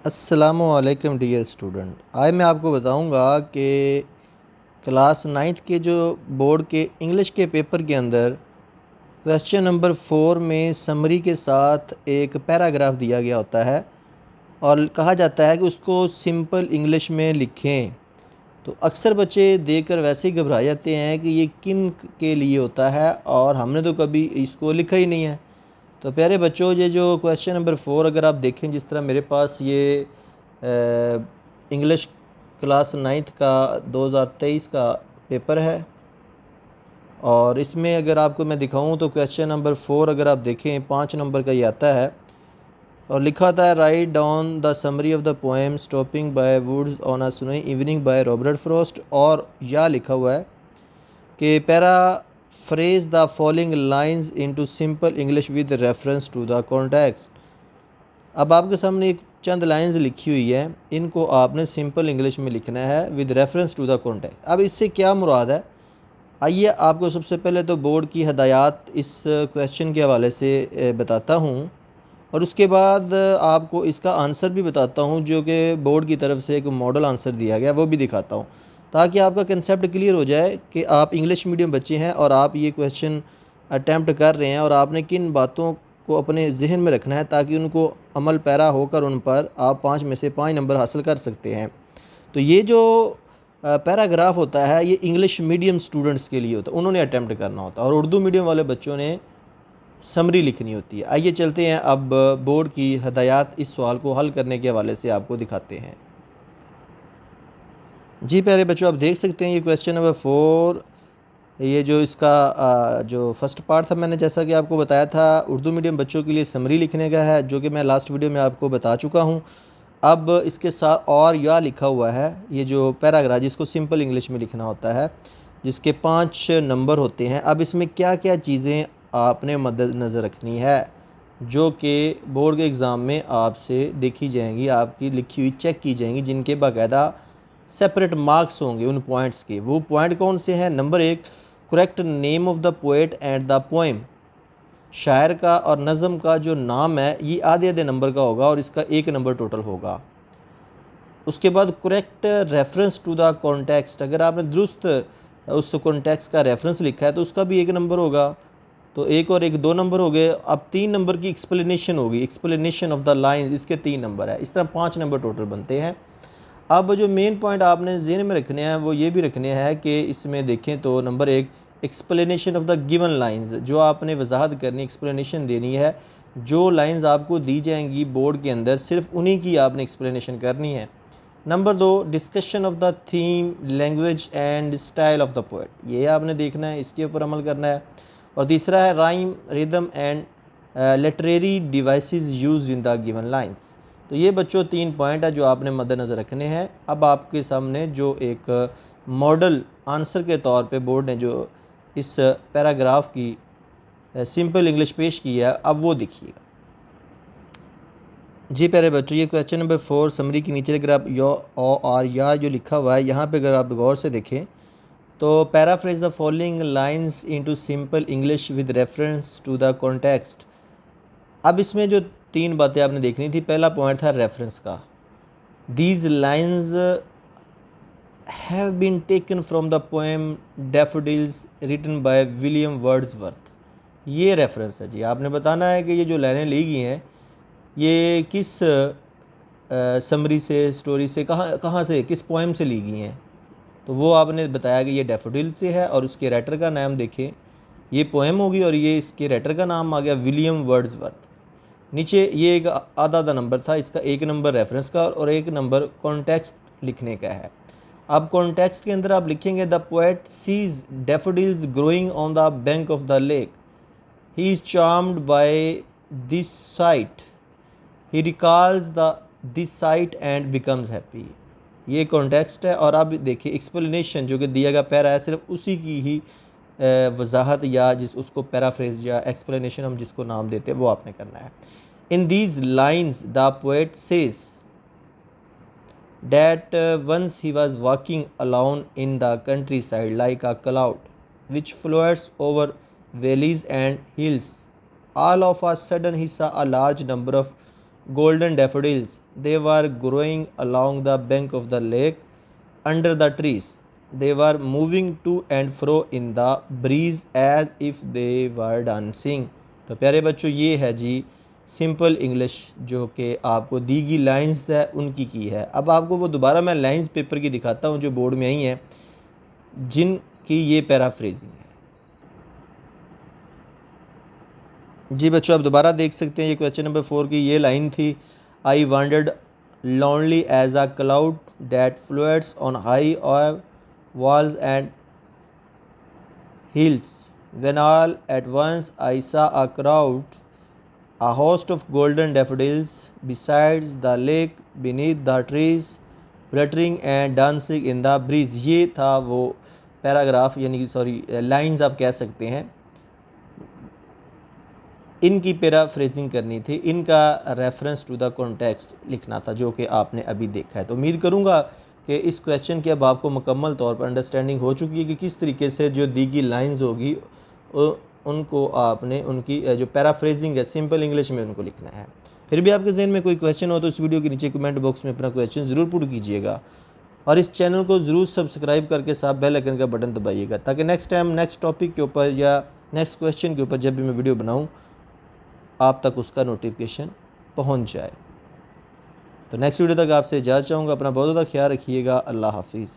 अस्सलामुअलैकुम dear student. आज मैं आपको बताऊंगा कि क्लास नाइन्थ के जो बोर्ड के इंग्लिश के पेपर के अंदर क्वेश्चन नंबर 4 में समरी के साथ एक पैराग्राफ दिया गया होता है और कहा जाता है कि उसको सिंपल इंग्लिश में लिखें। तो अक्सर बच्चे देखकर वैसे ही घबरा जाते हैं कि ये किन के लिए होता है और हमने तो कभी इसको लिखा ही नहीं है। तो प्यारे बच्चों, ये जो क्वेश्चन नंबर 4 अगर आप देखें, जिस तरह मेरे पास ये इंग्लिश क्लास नाइन्थ का 2023 का पेपर है और इसमें अगर आपको मैं दिखाऊं तो क्वेश्चन नंबर 4 अगर आप देखें 5 नंबर का ये आता है और लिखा होता है write down the summary of the poem stopping by woods on a sunny evening by Robert Frost. और या लिखा हुआ है कि paraphrase the following lines into simple English with reference to the context. अब आपके सामने एक चंद लाइंस लिखी हुई है, इनको आपने सिंपल इंग्लिश में लिखना है with reference to the context. अब इससे क्या मुराद है, आइए आपको सबसे पहले तो बोर्ड की हदायत इस क्वेश्चन के हवाले से बताता हूँ और उसके बाद आपको इसका आंसर भी बताता हूँ जो कि बोर्ड की तरफ से एक मॉडल आंसर दिया गया, वो भी दिखाता हूँ ताकि आपका कंसेप्ट क्लियर हो जाए कि आप इंग्लिश मीडियम बच्चे हैं और आप ये क्वेश्चन अटैम्प्ट कर रहे हैं और आपने किन बातों को अपने जहन में रखना है ताकि उनको अमल पैरा होकर उन पर आप 5 में से 5 नंबर हासिल कर सकते हैं। तो ये जो पैराग्राफ होता है ये इंग्लिश मीडियम स्टूडेंट्स के लिए होता है, उन्होंने अटैम्प्ट करना होता है और उर्दू मीडियम वाले बच्चों ने समरी लिखनी होती है। आइए चलते हैं अब बोर्ड की हदायत इस सवाल को हल करने के हवाले से आपको दिखाते हैं। जी प्यारे बच्चों, आप देख सकते हैं ये क्वेश्चन नंबर 4, ये जो इसका जो फर्स्ट पार्ट था मैंने जैसा कि आपको बताया था उर्दू मीडियम बच्चों के लिए समरी लिखने का है, जो कि मैं लास्ट वीडियो में आपको बता चुका हूँ। अब इसके साथ और या लिखा हुआ है, ये जो पैराग्राफ जिसको सिंपल इंग्लिश में लिखना होता है, जिसके 5 नंबर होते हैं। अब इसमें क्या क्या चीज़ें आपने मद्देनज़र रखनी है जो कि बोर्ड के एग्ज़ाम में आपसे देखी जाएंगी, आपकी लिखी हुई चेक की जाएंगी, जिनके बाकायदा सेपरेट मार्क्स होंगे उन पॉइंट्स के। वो पॉइंट कौन से हैं? Number 1, correct name of the poet and the poem. शायर का और नज़म का जो नाम है ये आधे आधे नंबर का होगा और इसका 1 नंबर टोटल होगा। उसके बाद correct reference to the context, अगर आपने दुरुस्त उस कॉन्टेक्स्ट का रेफरेंस लिखा है तो उसका भी 1 नंबर होगा। तो 1 और 1 2 नंबर हो गए। अब 3 नंबर की एक्सप्लेनेशन होगी, एक्सप्लेनेशन ऑफ द लाइन्स, इसके 3 नंबर है। इस तरह 5 नंबर टोटल बनते हैं। अब जो मेन पॉइंट आपने ज़हन में रखने हैं वो ये भी रखने हैं कि इसमें देखें तो number 1, explanation of the given lines, जो आपने वजाहत करनी, एक्सप्लेनेशन देनी है। जो लाइंस आपको दी जाएंगी बोर्ड के अंदर सिर्फ उन्हीं की आपने एक्सप्लेनेशन करनी है। Number 2, discussion of the theme, language and style of the poet, ये आपने देखना है, इसके ऊपर अमल करना है। और तीसरा है rhyme, rhythm and literary devices used in the given lines. तो ये बच्चों 3 पॉइंट है जो आपने मद्देनज़र रखने हैं। अब आपके सामने जो एक मॉडल आंसर के तौर पे बोर्ड ने जो इस पैराग्राफ की सिंपल इंग्लिश पेश की है, अब वो देखिएगा। जी प्यारे बच्चों, ये क्वेश्चन नंबर 4 समरी के नीचे अगर आप यो और या जो लिखा हुआ है यहाँ पे अगर आप गौर से देखें तो paraphrase the following lines into simple English with reference to the context. अब इसमें जो 3 बातें आपने देखनी थी, पहला पॉइंट था रेफरेंस का। These lines have been taken from the poem daffodils written by William Wordsworth. ये रेफरेंस है जी। आपने बताना है कि ये जो लाइनें ली गई हैं ये किस समरी से, स्टोरी से, कहाँ से, किस पोएम से ली गई हैं। तो वो आपने बताया कि ये डैफोडिल से है और उसके राइटर का नाम देखें, ये पोएम होगी और ये इसके राइटर का नाम आ गया विलियम वर्ड्सवर्थ। नीचे ये एक आधा आधा नंबर था, इसका 1 नंबर रेफरेंस का और 1 नंबर कॉन्टेक्स्ट लिखने का है। अब कॉन्टेक्स्ट के अंदर आप लिखेंगे the poet sees daffodils growing on the bank of the lake, he is charmed by this sight, he recalls this sight and becomes happy. ये कॉन्टेक्स्ट है। और अब देखिए एक्सप्लेनेशन जो कि दिया गया पैरा है, सिर्फ उसी की ही वजाहत या जिस उसको पैराफ्रेज या एक्सप्लेनेशन हम जिसको नाम देते हैं वो आपने करना है। In these lines the poet says that once he was walking alone in the countryside like a cloud which floats over valleys and hills. All of a sudden he saw a large number of golden daffodils. They were growing along the bank of the lake under the trees. They were moving to and fro in the breeze as if they were dancing. तो प्यारे बच्चों ये है जी simple English जो कि आपको दी गई lines है उनकी की है। अब आपको वो दोबारा मैं लाइंस पेपर की दिखाता हूँ जो बोर्ड में आई हैं जिनकी ये पैराफ्रेजिंग है। जी बच्चों आप दोबारा देख सकते हैं ये क्वेश्चन नंबर 4 की ये लाइन थी। आई wandered lonely as a cloud that floats on high or walls and hills, when all at once I saw a crowd, a host of golden daffodils besides the lake, beneath the trees, fluttering and dancing in the breeze। ये था वो paragraph यानी कि sorry lines आप कह सकते हैं, इनकी पैराफ्रेजिंग करनी थी, इनका रेफरेंस टू द कॉन्टेक्स्ट लिखना था जो कि आपने अभी देखा है। तो उम्मीद करूँगा कि इस क्वेश्चन की अब आपको मुकम्मल तौर पर अंडरस्टैंडिंग हो चुकी है कि किस तरीके से जो दी गई लाइंस होगी उनको आपने उनकी जो पैराफ्रेजिंग है सिंपल इंग्लिश में उनको लिखना है। फिर भी आपके जहन में कोई क्वेश्चन हो तो इस वीडियो के नीचे कमेंट बॉक्स में अपना क्वेश्चन ज़रूर पुट कीजिएगा और इस चैनल को ज़रूर सब्सक्राइब करके साथ बेल आइकन का बटन दबाइएगा ताकि नेक्स्ट टाइम नेक्स्ट टॉपिक के ऊपर या नेक्स्ट क्वेश्चन के ऊपर जब भी मैं वीडियो बनाऊँ आप तक उसका नोटिफिकेशन पहुंच जाए। तो नेक्स्ट वीडियो तक आपसे इजाज़त चाहूँगा। अपना बहुत ज़्यादा ख्याल रखिएगा। अल्लाह हाफिज़।